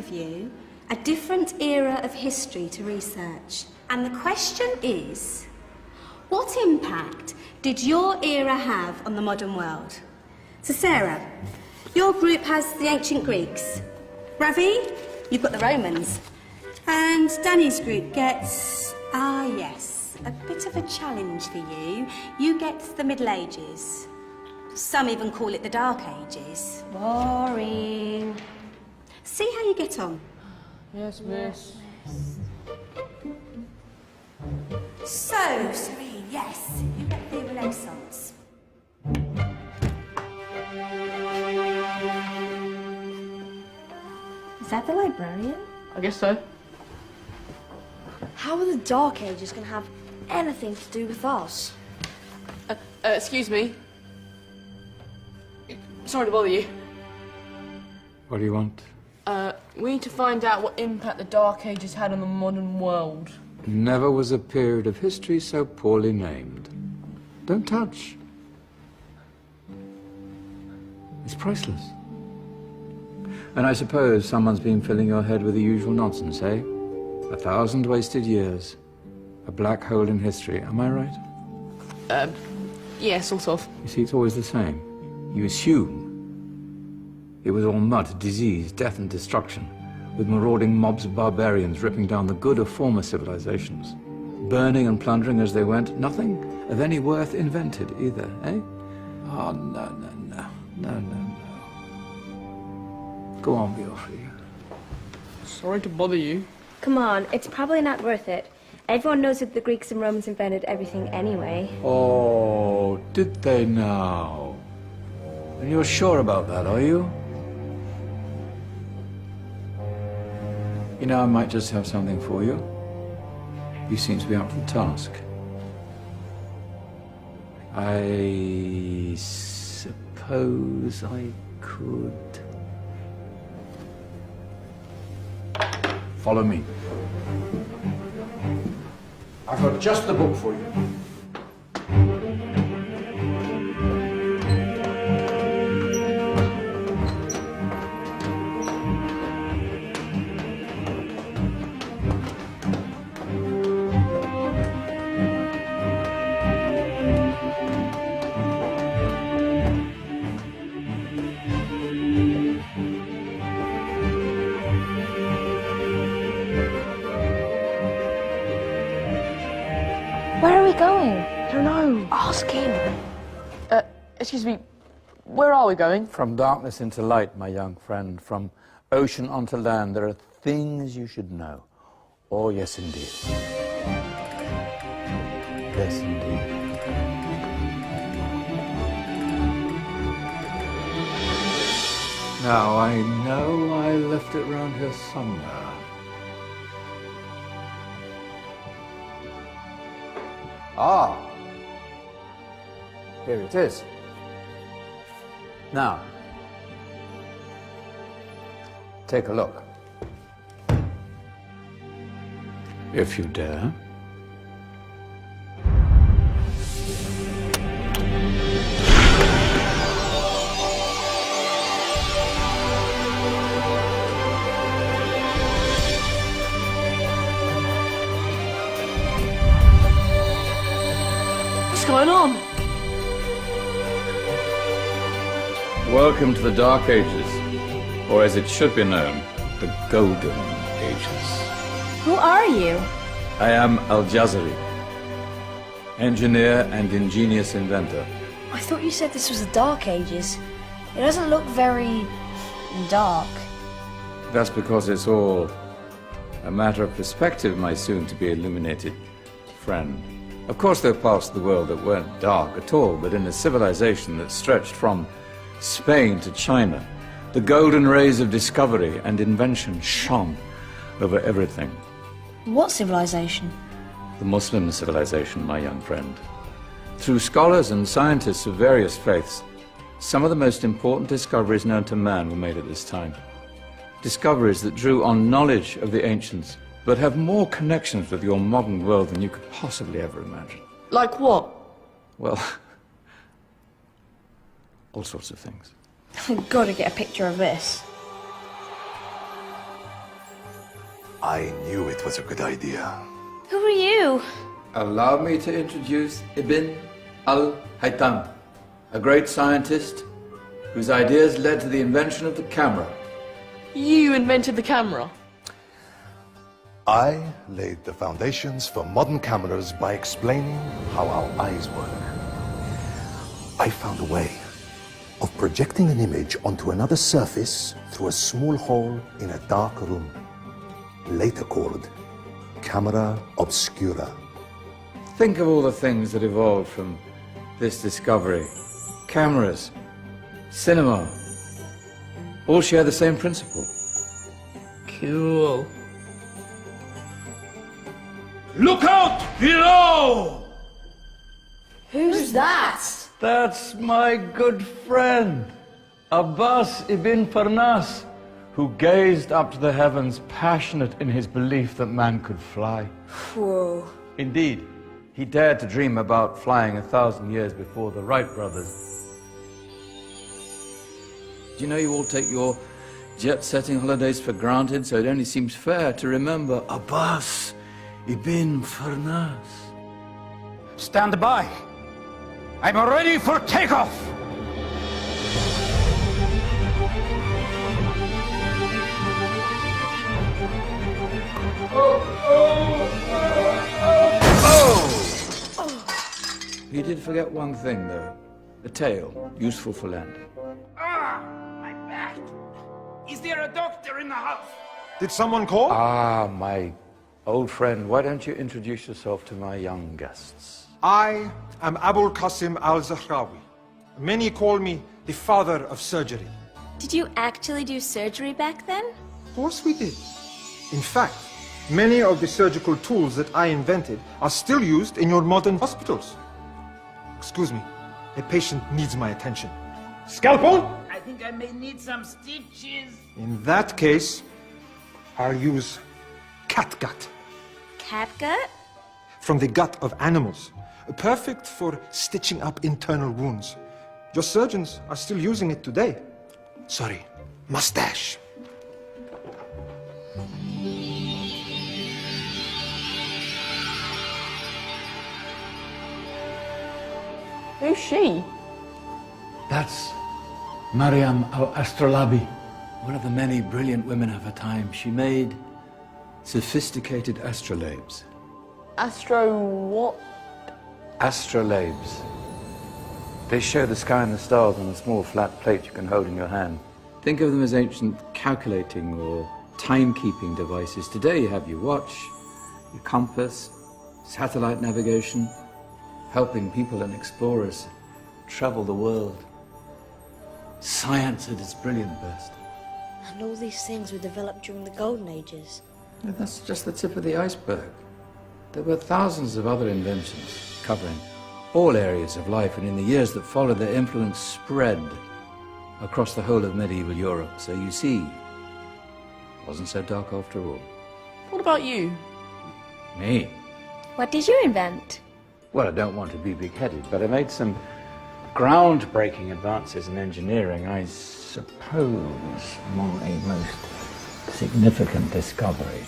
of you a different era of history to research. And the question is, what impact did your era have on the modern world? So Sarah, your group has the ancient Greeks. Ravi, you've got the Romans. And Danny's group gets, yes, a bit of a challenge for you. You get the Middle Ages. Some even call it the Dark Ages. Boring. See how you get on. Yes, miss. So, Serene, yes, you get the Renaissance. Is that the librarian? I guess so. How are the Dark Ages going to have anything to do with us? Excuse me. Sorry to bother you. What do you want? We need to find out what impact the Dark Ages had on the modern world. Never was a period of history so poorly named. Don't touch. It's priceless. And I suppose someone's been filling your head with the usual nonsense, eh? 1,000 wasted years. A black hole in history, am I right? Yeah, sort of. You see, it's always the same. You assume it was all mud, disease, death and destruction, with marauding mobs of barbarians ripping down the good of former civilizations, burning and plundering as they went, nothing of any worth invented either, eh? Oh, no. Go on, be off with you. Sorry to bother you. Come on, it's probably not worth it. Everyone knows that the Greeks and Romans invented everything anyway. Oh, did they now? And you're sure about that, are you? You know, I might just have something for you. You seem to be up for the task. I suppose I could... Follow me. I've got just the book for you. Where are we going? I don't know. Ask him. Excuse me. Where are we going? From darkness into light, my young friend. From ocean onto land, there are things you should know. Oh, yes, indeed. Yes, indeed. Now, I know I left it round here somewhere. Ah, here it is. Now, take a look. If you dare. What's going on? Welcome to the Dark Ages, or as it should be known, the Golden Ages. Who are you? I am Al-Jazari, engineer and ingenious inventor. I thought you said this was the Dark Ages. It doesn't look very dark. That's because it's all a matter of perspective, my soon-to-be illuminated friend. Of course, there are parts of the world that weren't dark at all, but in a civilization that stretched from Spain to China, the golden rays of discovery and invention shone over everything. What civilization? The Muslim civilization, my young friend. Through scholars and scientists of various faiths, some of the most important discoveries known to man were made at this time. Discoveries that drew on knowledge of the ancients, but have more connections with your modern world than you could possibly ever imagine. Like what? Well, all sorts of things. I've got to get a picture of this. I knew it was a good idea. Who are you? Allow me to introduce Ibn al-Haytham, a great scientist whose ideas led to the invention of the camera. You invented the camera. I laid the foundations for modern cameras by explaining how our eyes work. I found a way of projecting an image onto another surface through a small hole in a dark room, later called camera obscura. Think of all the things that evolved from this discovery. Cameras, cinema, all share the same principle. Cool. Look out below! Who's that? That's my good friend, Abbas ibn Farnas, who gazed up to the heavens, passionate in his belief that man could fly. Whoa. Indeed, he dared to dream about flying 1,000 years before the Wright brothers. Do you know you all take your jet-setting holidays for granted, so it only seems fair to remember Abbas ibn Farnas? Stand by. I'm ready for takeoff. You did forget one thing, though. A tail, useful for landing. Ah, my back. Is there a doctor in the house? Did someone call? Ah, my old friend, why don't you introduce yourself to my young guests? I am Abul Qasim al-Zahrawi. Many call me the father of surgery. Did you actually do surgery back then? Of course we did. In fact, many of the surgical tools that I invented are still used in your modern hospitals. Excuse me, a patient needs my attention. Scalpel? I think I may need some stitches. In that case, I'll use catgut Catgut? from the gut of animals. Perfect for stitching up internal wounds. Your surgeons are still using it today. Sorry, mustache. Who's she? That's Maryam al-Astrolabi, one of the many brilliant women of her time. She made sophisticated astrolabes. Astro what? Astrolabes. They show the sky and the stars on a small flat plate you can hold in your hand. Think of them as ancient calculating or timekeeping devices. Today you have your watch, your compass, satellite navigation, helping people and explorers travel the world. Science at its brilliant best. And all these things were developed during the Golden Ages. No, that's just the tip of the iceberg. There were thousands of other inventions covering all areas of life, and in the years that followed, their influence spread across the whole of medieval Europe. So you see, it wasn't so dark after all. What about you? Me? What did you invent? Well, I don't want to be big-headed, but I made some groundbreaking advances in engineering. I suppose my most significant discovery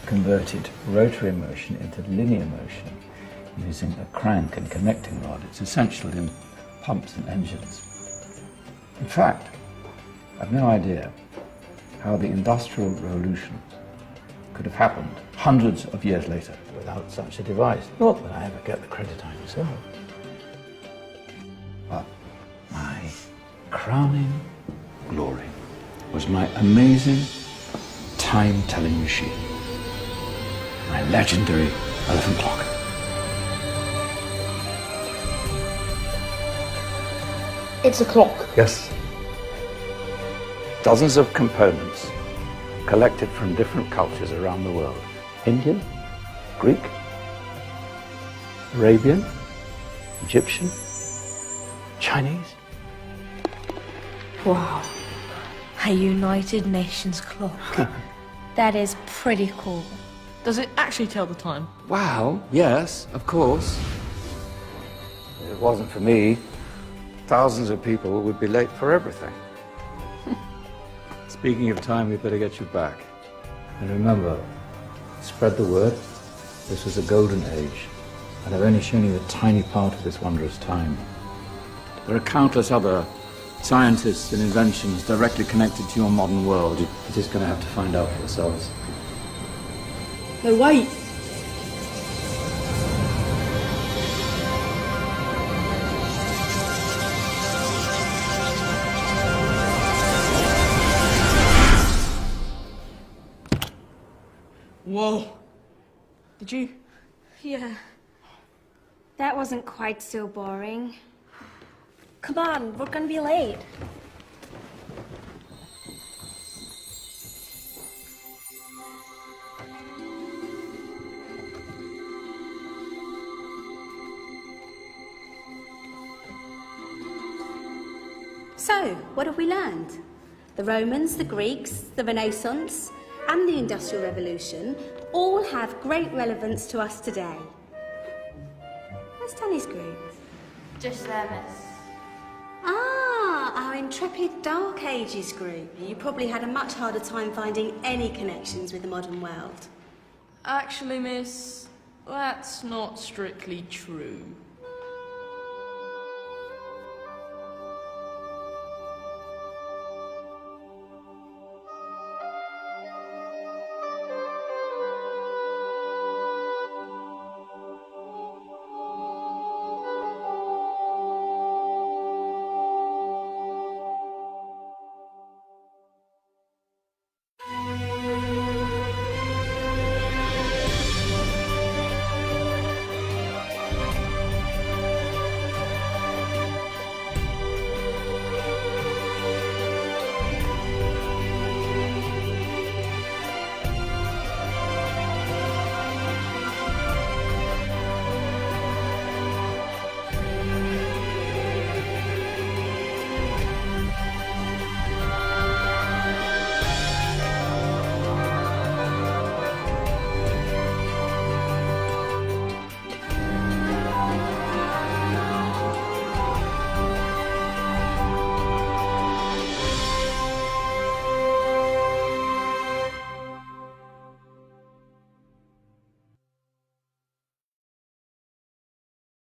converted rotary motion into linear motion using a crank and connecting rod. It's essential in pumps and engines. In fact, I've no idea how the Industrial Revolution could have happened hundreds of years later without such a device. Not that I ever get the credit I deserve. But my crowning glory was my amazing time-telling machine. My legendary elephant clock. It's a clock. Yes. Dozens of components collected from different cultures around the world. Indian, Greek, Arabian, Egyptian, Chinese. Wow. A United Nations clock. That is pretty cool. Does it actually tell the time? Wow, yes, of course. If it wasn't for me, thousands of people would be late for everything. Speaking of time, we better get you back. And remember, Spread the word. This was a golden age, and I've only shown you a tiny part of this wondrous time. There are countless other scientists and inventions directly connected to your modern world. You're just going to have to find out for yourselves. No, wait. Whoa. Did you? Yeah. That wasn't quite so boring. Come on, we're gonna be late. So, what have we learned? The Romans, the Greeks, the Renaissance, and the Industrial Revolution all have great relevance to us today. Where's Danny's group? Just there, miss. Ah, our intrepid Dark Ages group. You probably had a much harder time finding any connections with the modern world. Actually, miss, that's not strictly true.